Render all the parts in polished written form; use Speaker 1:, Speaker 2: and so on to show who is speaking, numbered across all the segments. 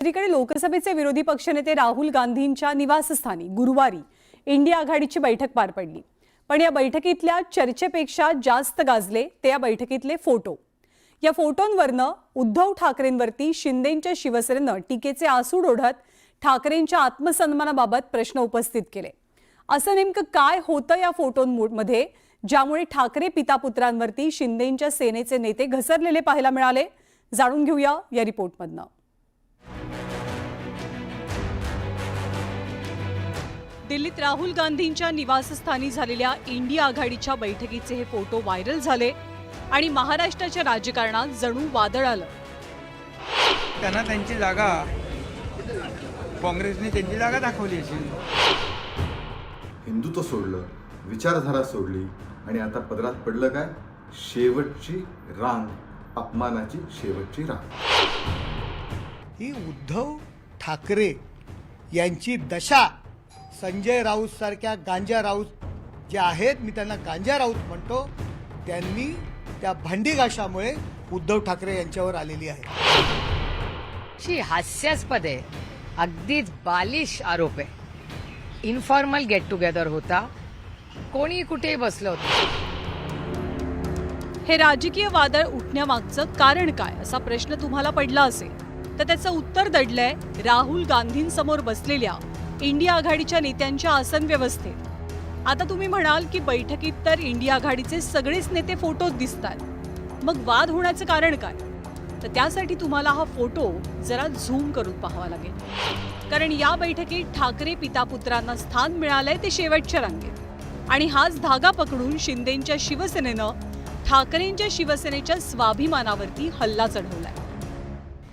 Speaker 1: दुसरीकडे लोकसभेचे विरोधी पक्षनेते राहुल गांधींच्या निवासस्थानी गुरुवारी इंडिया आघाडीची बैठक पार पडली। पण या बैठकीतल्या चर्चेपेक्षा जास्त गाजले ते या बैठकीतले फोटो। या फोटोंवरनं उद्धव ठाकरेंवरती शिंदेंच्या शिवसेनेनं टीकेचे आसूड ओढत ठाकरेंच्या आत्मसन्मानाबाबत प्रश्न उपस्थित केले। असं नेमकं काय होतं या फोटोंमध्ये ज्यामुळे ठाकरे पितापुत्रांवरती शिंदेंच्या सेनेचे नेते घसरलेले पाहायला मिळाले? जाणून घेऊया या रिपोर्टमधनं। दिल्लीत राहुल गांधींच्या निवासस्थानी झालेल्या इंडिया आघाडीच्या बैठकीचे हे फोटो व्हायरल झाले आणि महाराष्ट्राच्या राजकारणात जणू वादळ आलं।
Speaker 2: त्यांना त्यांची जागा काँग्रेसने त्यांची जागा दाखवली असेल।
Speaker 3: हिंदुत्व सोडलं, विचारधारा सोडली आणि आता पदरात पडलं काय? शेवटची रांग, अपमानाची शेवटची रांग।
Speaker 4: ही उद्धव ठाकरे यांची दशा संजय राऊत सारख्या गांजा राऊत जे आहेत, मी त्यांना गांजा राऊत म्हणतो, त्यांनी त्या भांडीघाशामुळे उद्धव ठाकरे यांच्यावर आलेली आहे।
Speaker 5: शी हास्यास्पद आहे, अगदीच बालिश आरोप आहे। इन्फॉर्मल गेट टुगेदर होता, कोणी कुठेही बसलं होतं।
Speaker 1: हे राजकीय वादळ उठण्यामागचं कारण काय असा प्रश्न तुम्हाला पडला असेल तर त्याचं उत्तर दडलंय राहुल गांधींसमोर बसलेल्या इंडिया आघाडीच्या नेत्यांच्या आसन व्यवस्थेत। आता तुम्ही म्हणाल की बैठकीत तर इंडिया आघाडीचे सगळेच नेते फोटोत दिसतात, मग वाद होण्याचं कारण काय? तर त्यासाठी तुम्हाला हा फोटो जरा झूम करून पाहावा लागेल, कारण या बैठकीत ठाकरे पितापुत्रांना स्थान मिळालंय ते शेवटच्या रांगेत आणि हाच धागा पकडून शिंदेंच्या शिवसेनेनं ठाकरेंच्या शिवसेनेच्या स्वाभिमानावरती हल्ला चढवलाय।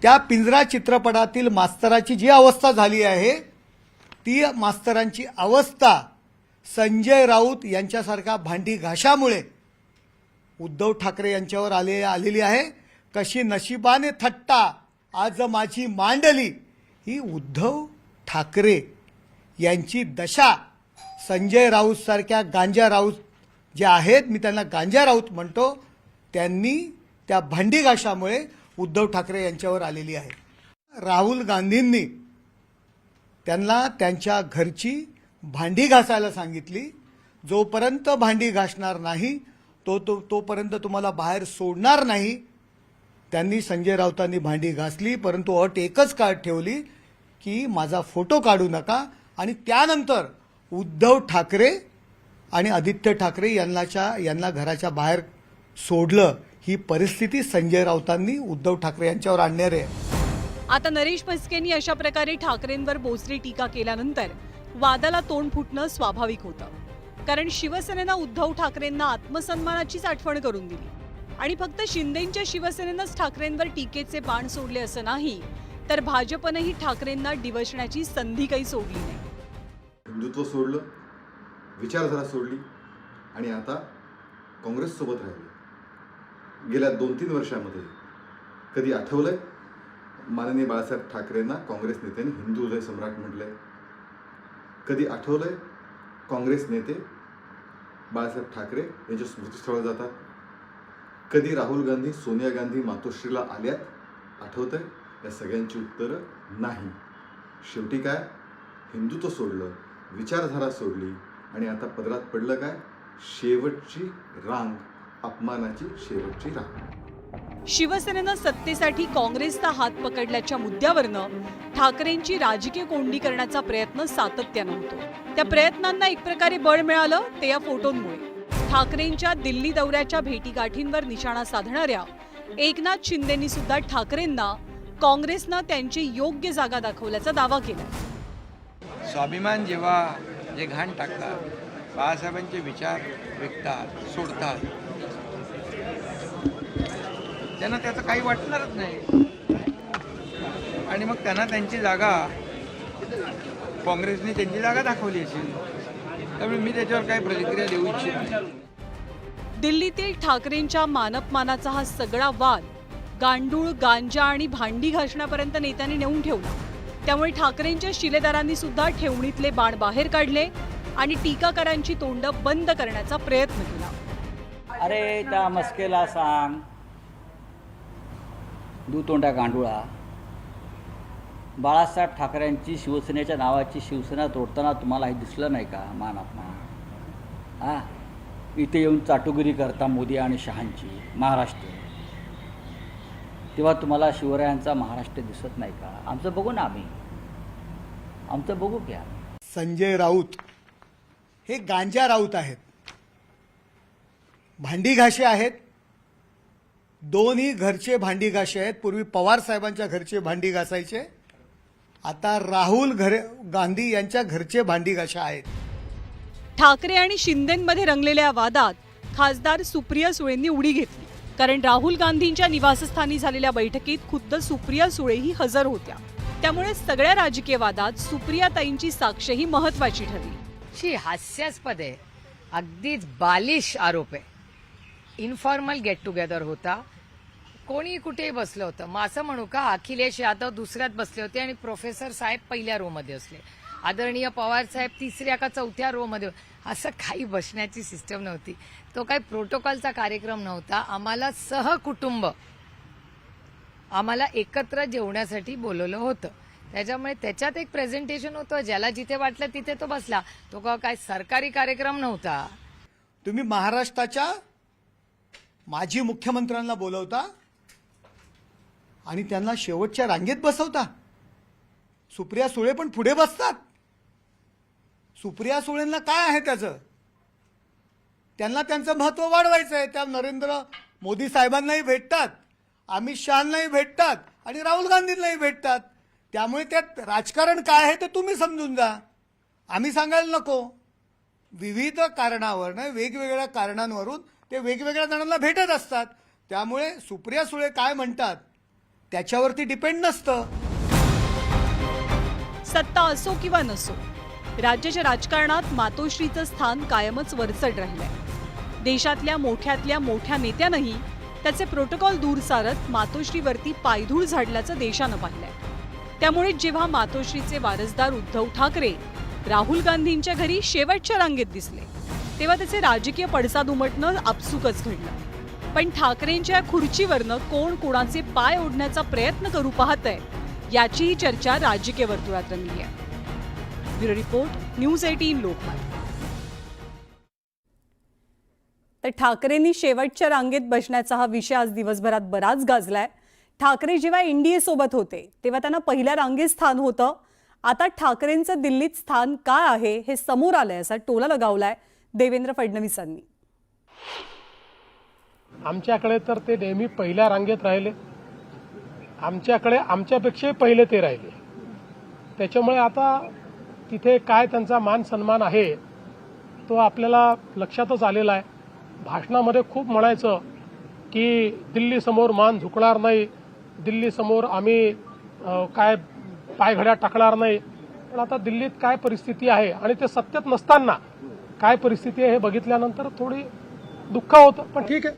Speaker 4: त्या पिंजरा चित्रपटातील मास्तराची जी अवस्था झाली आहे, ती मास्तरांची अवस्था संजय राऊत यांच्यासारख्या भांडीघाशामुळे उद्धव ठाकरे यांच्यावर आलेली आहे। कशी नशिबाने थट्टा आज माझी मांडली, ही उद्धव ठाकरे यांची दशा संजय राऊत सारख्या गांजा राऊत जे आहेत, मी त्यांना गांजा राऊत म्हणतो, त्यांनी त्या भांडीघाशामुळे उद्धव ठाकरे यांच्यावर आलेली आहे। राहुल गांधींनी त्यांना त्यांच्या घरची भांडी घासायला सांगितली। जोपर्यंत भांडी घासणार नाही तोपर्यंत तुम्हाला बाहेर सोडणार नाही। त्यांनी संजय राऊतांनी भांडी घासली, परंतु अट एकच ठेवली की माझा फोटो काढू नका। आणि त्यानंतर उद्धव ठाकरे आणि आदित्य ठाकरे यांना घराच्या बाहेर सोडलं। ही परिस्थिती संजय राऊतांनी उद्धव ठाकरे यांच्यावर आणणार आहे।
Speaker 1: आता नरेश म्हस्केंनी अशा प्रकारे ठाकरेंवर बोचरी टीका केल्यानंतर वादाला तोंड फुटणं स्वाभाविक होतं, कारण शिवसेनेनं उद्धव ठाकरेंना आत्मसन्मानाचीच आठवण करून दिली आणि फक्त शिंदेंच्या शिवसेनेनंच ठाकरेंवर टीकेचे बाण सोडले असं नाही, तर भाजपनंही ठाकरेंना डिवचण्याची संधी काही सोडली नाही।
Speaker 3: हिंदुत्व सोडलं, विचारधारा सोडली आणि आता काँग्रेससोबत राहिले। गेल्या 2-3 वर्षामध्ये कधी आठवलंय माननीय बाळासाहेब ठाकरेंना काँग्रेस नेत्यांनी हिंदू हृदय सम्राट म्हटलंय? कधी आठवलंय काँग्रेस नेते बाळासाहेब ठाकरे यांच्या स्मृतीस्थळावर जातात? कधी राहुल गांधी सोनिया गांधी मातोश्रीला आल्यात आठवतंय? या सगळ्यांची उत्तरं नाही। शेवटी काय? हिंदुत्व सोडलं, विचारधारा सोडली आणि आता पदरात पडलं काय? शेवटची रांग, अपमानाची शेवटची रांग।
Speaker 1: शिवसेनेनं सत्तेसाठी काँग्रेसचा हात पकडल्याच्या मुद्द्यावरनं ठाकरेंची राजकीय कोंडी करण्याचा प्रयत्न सातत्यानं होतो। त्या प्रयत्नांना एक प्रकारे बळ मिळालं ते या फोटोंमुळे। ठाकरेंच्या दिल्ली दौऱ्याच्या भेटीगाठींवर निशाणा साधणाऱ्या एकनाथ शिंदेंनी सुद्धा ठाकरेंना काँग्रेसनं त्यांची योग्य जागा दाखवल्याचा दावा केला।
Speaker 2: स्वाभिमान जेव्हा जे घाण टाकतात, बाळासाहेबांचे विचार विकतात, सोडतात, त्यांना त्याचं काही वाटणारच नाही आणि मग त्यांना त्यांची जागा काँग्रेसने त्यांची जागा दाखवली असेल। त्यामुळे मी त्याच्यावर काही प्रतिक्रिया देऊ इच्छित नाही।
Speaker 1: दिल्लीतील ठाकरेंच्या मानपमानाचा हा सगळा वाद गांडूळ, गांजा आणि भांडी घासण्यापर्यंत नेत्यांनी नेऊन ठेवला। त्यामुळे ठाकरेंच्या शिलेदारांनी सुद्धा ठेवणीतले बाण बाहेर काढले आणि टीकाकारांची तोंड बंद करण्याचा प्रयत्न केला।
Speaker 6: अरे त्या मस्केला सांग, दुतोंडा गांडुळा, बाळासाहेब ठाकरेंची शिवसेनेच्या नावाची शिवसेना तोडताना तुम्हाला हे दिसलं नाही का मान अपमान? हां, इथे येऊन चाटुगिरी करता मोदी आणि शहांची महाराष्ट्र, तेव्हा तुम्हाला शिवरायांचा महाराष्ट्र दिसत नाही का? आमचं बघू ना, आमचं बघू घ्या.
Speaker 4: संजय राऊत हे गांजा राऊत आहेत, भांडी घाशे आहेत, दोन्ही घरचे भांडी घाशे आहेत. पूर्वी पवार साहेबांच्या घरचे भांडी घासायचे, आता राहुल गांधी यांच्या घरचे भांडी घाशे आहेत.
Speaker 1: ठाकरे आणि शिंदेंमध्ये रंगलेल्या वादात खासदार सुप्रिया सुळेंनी उडी घेतली, कारण राहुल गांधींच्या निवासस्थानी झालेल्या बैठकीत खुद्द सुप्रिया सुळेही हजर होत्या. त्यामुळे सगळ्या राजकीय वादात सुप्रियाताईंची साक्षही महत्वाची ठरली.
Speaker 5: शी हास्यास्पद आहे, अगदीच बालिश आरोप आहे. इन्फॉर्मल गेट टुगेदर होता, कोणी कुठेही बसलं होतं. मग असं म्हणू का, अखिलेश यादव दुसऱ्यात बसले होते आणि प्रोफेसर साहेब पहिल्या रो मध्ये असले, आदरणीय पवार साहेब तिसऱ्या का चौथ्या रो मध्ये? असं काही बसण्याची सिस्टम नव्हती. तो काही प्रोटोकॉलचा कार्यक्रम नव्हता. आम्हाला सहकुटुंब, आम्हाला एकत्र जेवण्यासाठी बोलवलं होतं. त्याच्यामुळे त्याच्यात एक प्रेझेंटेशन होतं, ज्याला जिथे वाटलं तिथे तो बसला. तो काय सरकारी कार्यक्रम नव्हता.
Speaker 4: तुम्ही महाराष्ट्राच्या माजी मुख्यमंत्र्यांना बोलवता आणि त्यांना शेवटच्या रांगेत बसवता. सुप्रिया सुळे पण पुढे बसतात. सुप्रिया सुळेंना काय आहे त्याचं? त्यांना त्यांचं महत्व वाढवायचं आहे. त्या नरेंद्र मोदी साहेबांनाही भेटतात, अमित शहांनाही भेटतात आणि राहुल गांधींनाही भेटतात. त्यामुळे त्यात राजकारण काय आहे ते तुम्ही समजून जा, आम्ही सांगायला नको. विविध कारणावर वेगवेगळ्या कारणांवरून ते वेगवेगळ्या जणांना भेटत असतात. त्यामुळे सुप्रिया सुळे काय म्हणतात त्याच्यावरती डिपेंड नसतं.
Speaker 1: सत्ता असो किंवा नसो, राज्याच्या राजकारणात मातोश्रीचं स्थान कायमच वरचढ राहिलंय. देशातल्या मोठ्यातल्या मोठ्या नेत्यानंही त्याचे प्रोटोकॉल दूर सारत मातोश्रीवरती पायधूळ झाडल्याचं देशानं पाहिलंय. त्यामुळे जेव्हा मातोश्रीचे वारसदार उद्धव ठाकरे राहुल गांधींच्या घरी शेवटच्या रांगेत दिसले, तेव्हा त्याचे राजकीय पडसाद उमटणं आपसुकच घडलं. पण ठाकरेंच्या खुर्चीवरनं कोण कोणाचे पाय ओढण्याचा प्रयत्न करू पाहतंय, याचीही चर्चा राजकीय वर्तुळात रंगली आहे. Bureau report, news 18 Lokmat. तर ठाकरेंनी शेवटच्या रांगेत बसण्याचा हा विषय आज दिवसभरात बराच गाजलाय. ठाकरे जेव्हा NDA सोबत होते तेव्हा त्यांना पहिल्या रांगेत स्थान होतं. आता ठाकरेंचं दिल्लीत स्थान काय आहे हे समोर आलंय असा टोला लगावलाय देवेंद्र फडणवीसांनी.
Speaker 7: आमच्याकडे तर ते नेहमी पहिल्या रांगेत राहिले, आमच्याकडे आमच्यापेक्षाही पहिले ते राहिले. त्याच्यामुळे आता तिथे काय त्यांचा मान सन्मान आहे तो आपल्याला लक्षातच आलेला आहे. भाषणामध्ये खूप म्हणायचं की दिल्लीसमोर मान झुकणार नाही, दिल्लीसमोर आम्ही काय पायघड्या टाकणार नाही. पण आता दिल्लीत काय परिस्थिती आहे आणि ते सत्तेत नसताना काय परिस्थिती आहे हे बघितल्यानंतर थोडी दुःख होतं. पण ठीक आहे.